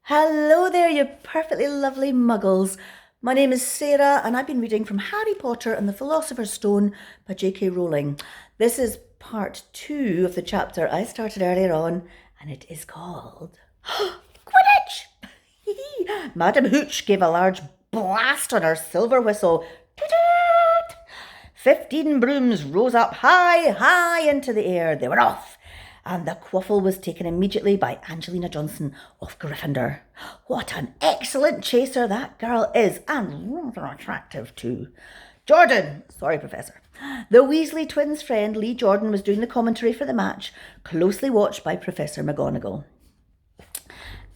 Hello there, you perfectly lovely muggles. My name is Sarah, and I've been reading from Harry Potter and the Philosopher's Stone by J.K. Rowling. This is part 2 of the chapter I started earlier on, and it is called Quidditch! Madam Hooch gave a large blast on her silver whistle. Toot-toot! 15 brooms rose up high into the air. They were off, and the quaffle was taken immediately by Angelina Johnson of Gryffindor. What an excellent chaser that girl is, and rather attractive too. Sorry, Professor. The Weasley twins' friend Lee Jordan was doing the commentary for the match, closely watched by Professor McGonagall.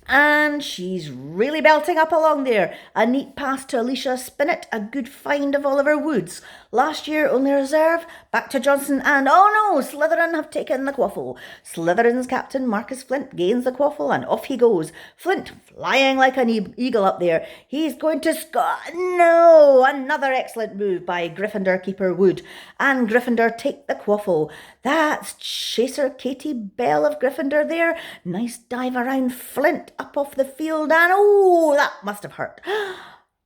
And she's really belting up along there. A neat pass to Alicia Spinnet, a good find of Oliver Woods. Last year only reserve, back to Johnson, and oh no, Slytherin have taken the quaffle. Slytherin's captain Marcus Flint gains the quaffle, and off he goes. Flint flying like an eagle up there. He's going to score. No, another excellent move by Gryffindor keeper Wood, and Gryffindor take the quaffle. That's Chaser Katie Bell of Gryffindor there. Nice dive around Flint up off the field, and oh, that must have hurt.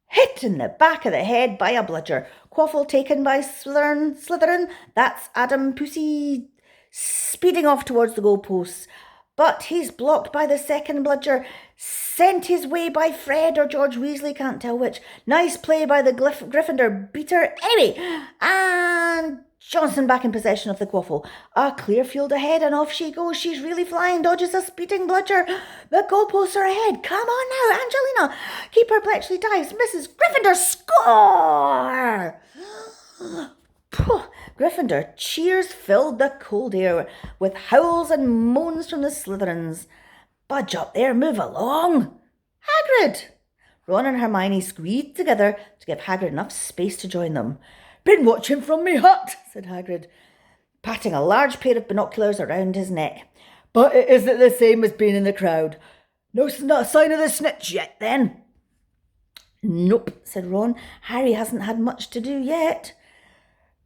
Hit in the back of the head by a bludger. Quaffle taken by Slytherin. That's Adam Pussy speeding off towards the goalposts. But he's blocked by the second bludger, sent his way by Fred or George Weasley, can't tell which. Nice play by the Gryffindor beater. Anyway, and Johnson back in possession of the quaffle. A clear field ahead, and off she goes. She's really flying, dodges a speeding bludger. The goalposts are ahead. Come on now, Angelina. Keeper Bletchley dives. Mrs. Gryffindor score! Gryffindor cheers filled the cold air with howls and moans from the Slytherins. Budge up there, move along. Hagrid! Ron and Hermione squeezed together to give Hagrid enough space to join them. Been watching from me hut, said Hagrid, patting a large pair of binoculars around his neck. But it isn't the same as being in the crowd. No sign of the snitch yet, then? Nope, said Ron. Harry hasn't had much to do yet.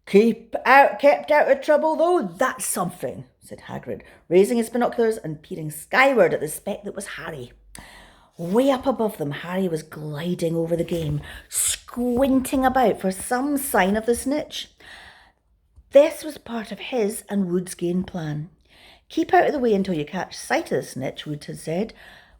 Kept out of trouble, though, that's something, said Hagrid, raising his binoculars and peering skyward at the speck that was Harry. Way up above them, Harry was gliding over the game, squinting about for some sign of the snitch. This was part of his and Wood's game plan. Keep out of the way until you catch sight of the snitch, Wood had said.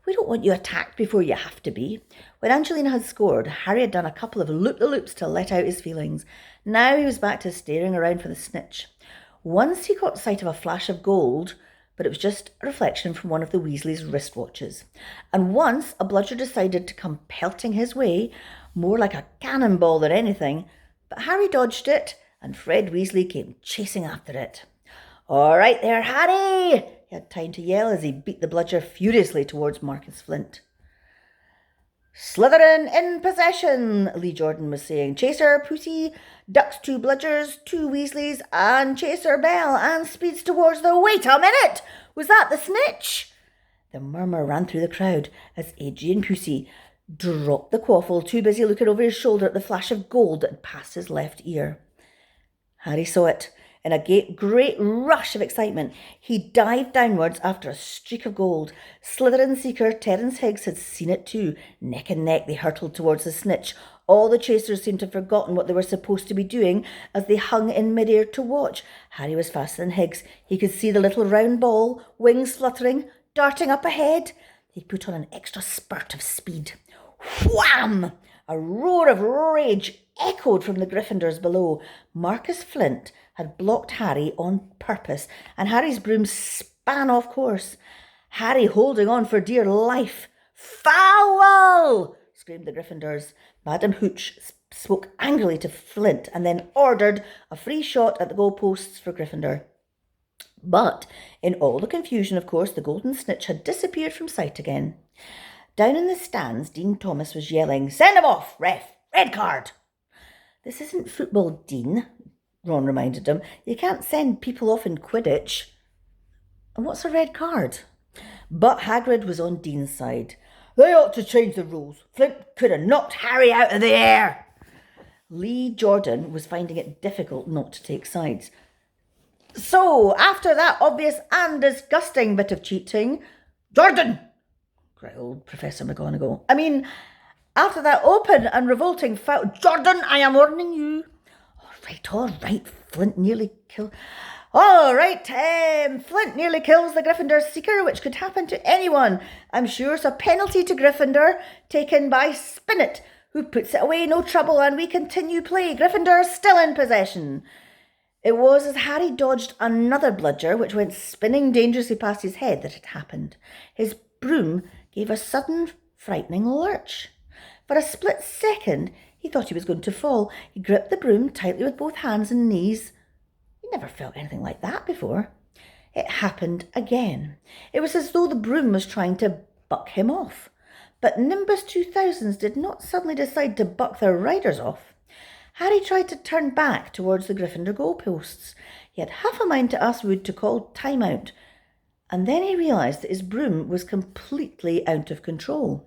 We don't want you attacked before you have to be. When Angelina had scored, Harry had done a couple of loop-the-loops to let out his feelings. Now he was back to staring around for the snitch. Once he caught sight of a flash of gold, but it was just a reflection from one of the Weasleys' wristwatches. And once a bludger decided to come pelting his way, more like a cannonball than anything, but Harry dodged it, and Fred Weasley came chasing after it. All right there, Harry! He had time to yell as he beat the bludger furiously towards Marcus Flint. Slytherin in possession, Lee Jordan was saying. Chaser Pussy ducks 2 bludgers, 2 Weasleys, and Chaser Bell, and speeds towards the... Wait a minute! Was that the snitch? The murmur ran through the crowd as Adrian Pussy dropped the quaffle, too busy looking over his shoulder at the flash of gold that had passed his left ear. Harry saw it. In a great rush of excitement, he dived downwards after a streak of gold. Slytherin seeker Terence Higgs had seen it too. Neck and neck they hurtled towards the snitch. All the chasers seemed to have forgotten what they were supposed to be doing as they hung in midair to watch. Harry was faster than Higgs. He could see the little round ball, wings fluttering, darting up ahead. He put on an extra spurt of speed. Wham! A roar of rage echoed from the Gryffindors below. Marcus Flint had blocked Harry on purpose, and Harry's broom span off course. Harry holding on for dear life. Foul! Screamed the Gryffindors. Madam Hooch spoke angrily to Flint and then ordered a free shot at the goalposts for Gryffindor. But in all the confusion, of course, the golden snitch had disappeared from sight again. Down in the stands, Dean Thomas was yelling, "Send him off, ref! Red card!" "This isn't football, Dean," Ron reminded him. "You can't send people off in Quidditch." "And what's a red card?" But Hagrid was on Dean's side. "They ought to change the rules. Flint could have knocked Harry out of the air." Lee Jordan was finding it difficult not to take sides. "So, after that obvious and disgusting bit of cheating, Jordan!" growled Professor McGonagall. I mean, after that open and revolting foul... Jordan, I am warning you. All right, Flint nearly killed... All right, Flint nearly kills the Gryffindor Seeker, which could happen to anyone. I'm sure it's a penalty to Gryffindor, taken by Spinnet, who puts it away, no trouble, and we continue play. Gryffindor still in possession. It was as Harry dodged another bludger, which went spinning dangerously past his head, that it happened. His broom gave a sudden, frightening lurch. For a split second, he thought he was going to fall. He gripped the broom tightly with both hands and knees. He never felt anything like that before. It happened again. It was as though the broom was trying to buck him off. But Nimbus 2000s did not suddenly decide to buck their riders off. Harry tried to turn back towards the Gryffindor goalposts. He had half a mind to ask Wood to call time out, and then he realised that his broom was completely out of control.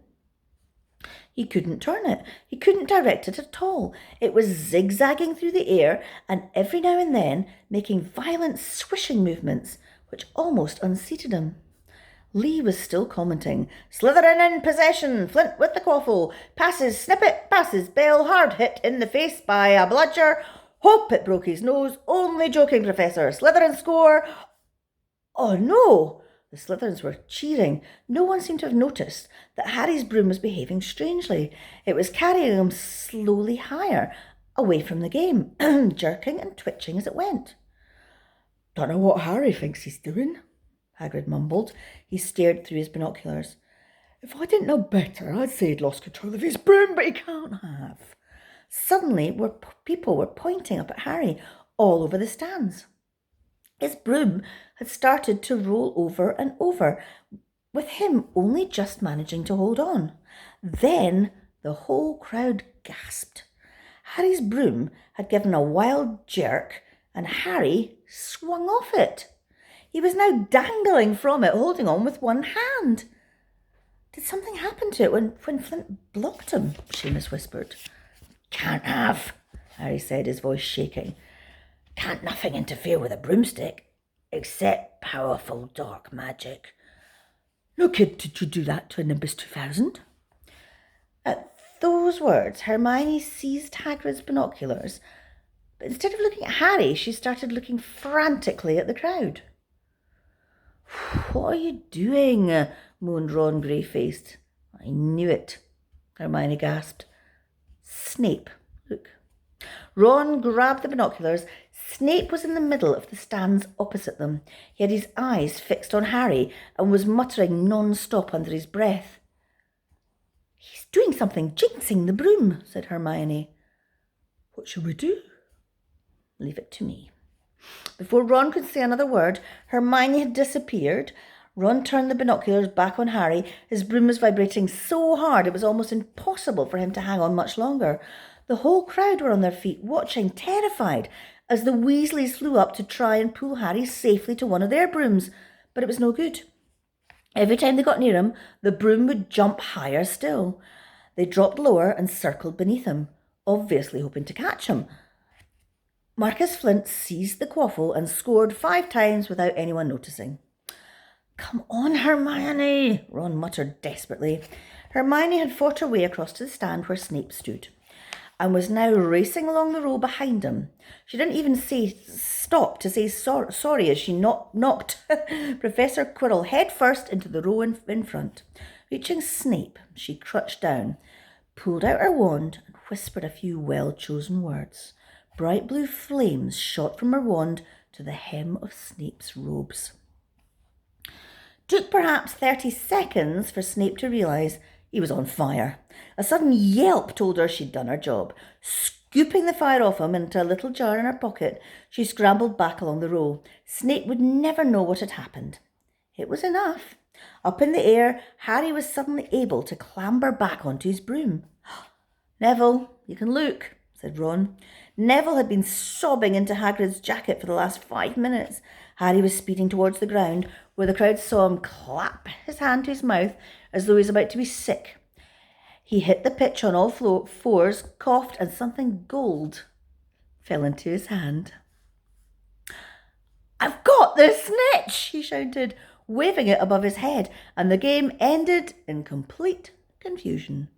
He couldn't turn it. He couldn't direct it at all. It was zigzagging through the air and every now and then making violent swishing movements, which almost unseated him. Lee was still commenting. Slytherin in possession. Flint with the quaffle. Passes Snippet. Passes Bell. Hard hit in the face by a bludger. Hope it broke his nose. Only joking, Professor. Slytherin score. Oh no! The Slytherins were cheering. No one seemed to have noticed that Harry's broom was behaving strangely. It was carrying him slowly higher, away from the game, jerking and twitching as it went. Don't know what Harry thinks he's doing, Hagrid mumbled. He stared through his binoculars. If I didn't know better, I'd say he'd lost control of his broom, but he can't have. Suddenly, people were pointing up at Harry all over the stands. His broom had started to roll over and over, with him only just managing to hold on. Then the whole crowd gasped. Harry's broom had given a wild jerk, and Harry swung off it. He was now dangling from it, holding on with one hand. Did something happen to it when Flint blocked him? Seamus whispered. Can't have, Harry said, his voice shaking. Can't nothing interfere with a broomstick, except powerful dark magic. No kid did you do that to a Nimbus 2000? At those words, Hermione seized Hagrid's binoculars, but instead of looking at Harry, she started looking frantically at the crowd. What are you doing? Moaned Ron, grey-faced. I knew it, Hermione gasped. Snape, look. Ron grabbed the binoculars. Snape was in the middle of the stands opposite them. He had his eyes fixed on Harry and was muttering non-stop under his breath. He's doing something, jinxing the broom, said Hermione. What shall we do? Leave it to me. Before Ron could say another word, Hermione had disappeared. Ron turned the binoculars back on Harry. His broom was vibrating so hard it was almost impossible for him to hang on much longer. The whole crowd were on their feet, watching, terrified, as the Weasleys flew up to try and pull Harry safely to one of their brooms. But it was no good. Every time they got near him, the broom would jump higher still. They dropped lower and circled beneath him, obviously hoping to catch him. Marcus Flint seized the quaffle and scored 5 times without anyone noticing. Come on, Hermione, Ron muttered desperately. Hermione had fought her way across to the stand where Snape stood, and was now racing along the row behind him. She didn't even stop to say sorry as she knocked Professor Quirrell head first into the row in front. Reaching Snape, she crouched down, pulled out her wand, and whispered a few well-chosen words. Bright blue flames shot from her wand to the hem of Snape's robes. Took perhaps 30 seconds for Snape to realise he was on fire. A sudden yelp told her she'd done her job. Scooping the fire off him into a little jar in her pocket, she scrambled back along the row. Snape would never know what had happened. It was enough. Up in the air, Harry was suddenly able to clamber back onto his broom. Neville, you can look, said Ron. Neville had been sobbing into Hagrid's jacket for the last 5 minutes. Harry was speeding towards the ground, where the crowd saw him clap his hand to his mouth as though he was about to be sick. He hit the pitch on all fours, coughed, and something gold fell into his hand. I've got the snitch, he shouted. waving it above his head, and the game ended in complete confusion.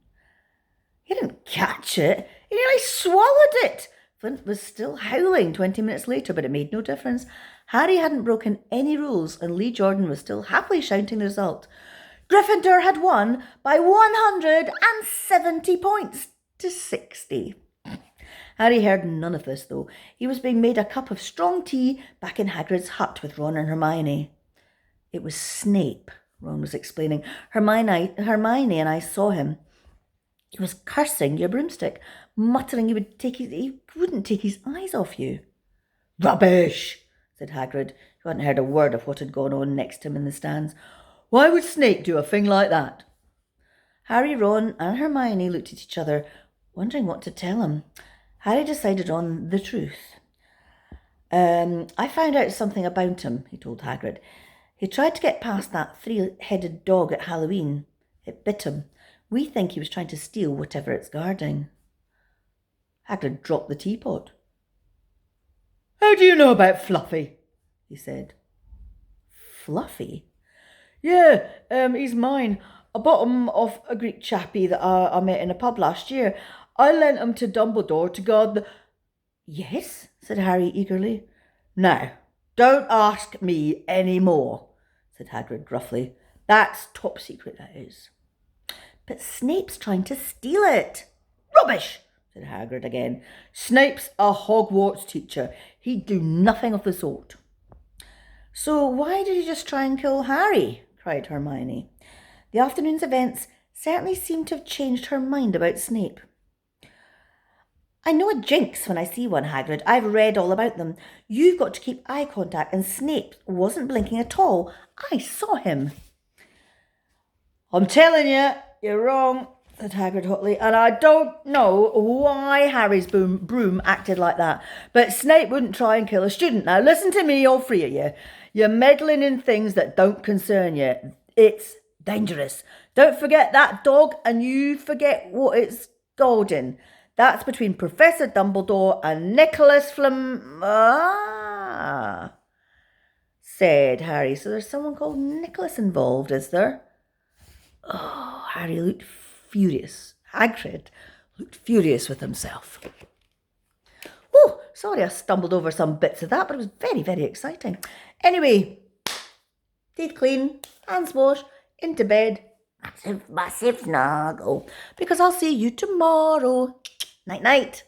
He didn't catch it. He nearly swallowed it. Flint was still howling 20 minutes later, but it made no difference. Harry hadn't broken any rules, and Lee Jordan was still happily shouting the result. Gryffindor had won by 170 points to 60. Harry heard none of this, though. He was being made a cup of strong tea back in Hagrid's hut with Ron and Hermione. It was Snape, Ron was explaining. Hermione and I saw him. He was cursing your broomstick, muttering he wouldn't take his eyes off you. Rubbish, said Hagrid, who hadn't heard a word of what had gone on next to him in the stands. Why would Snape do a thing like that? Harry, Ron and Hermione looked at each other, wondering what to tell him. Harry decided on the truth. I found out something about him, he told Hagrid. He tried to get past that three-headed dog at Halloween. It bit him. We think he was trying to steal whatever it's guarding. Hagrid dropped the teapot. How do you know about Fluffy? He said. Fluffy? Yeah, he's mine. I bought him off a Greek chappie that I met in a pub last year. I lent him to Dumbledore to guard the... Yes, said Harry eagerly. Now, don't ask me any more, said Hagrid gruffly. That's top secret, that is. But Snape's trying to steal it. Rubbish, said Hagrid again. Snape's a Hogwarts teacher. He'd do nothing of the sort. So why did you just try and kill Harry? Cried Hermione. The afternoon's events certainly seemed to have changed her mind about Snape. I know a jinx when I see one, Hagrid. I've read all about them. You've got to keep eye contact, and Snape wasn't blinking at all. I saw him. I'm telling you, you're wrong, said Hagrid hotly, and I don't know why Harry's broom acted like that. But Snape wouldn't try and kill a student. Now listen to me, all three of you. You're meddling in things that don't concern you. It's dangerous. Don't forget that dog, and you forget what it's guarding. That's between Professor Dumbledore and Nicholas said Harry. So there's someone called Nicholas involved, is there? Oh, Harry looked furious. Hagrid looked furious with himself. Oh, sorry I stumbled over some bits of that, but it was very, very exciting. Anyway, teeth clean, hands wash, into bed. Massive snuggle. Because I'll see you tomorrow. Night-night.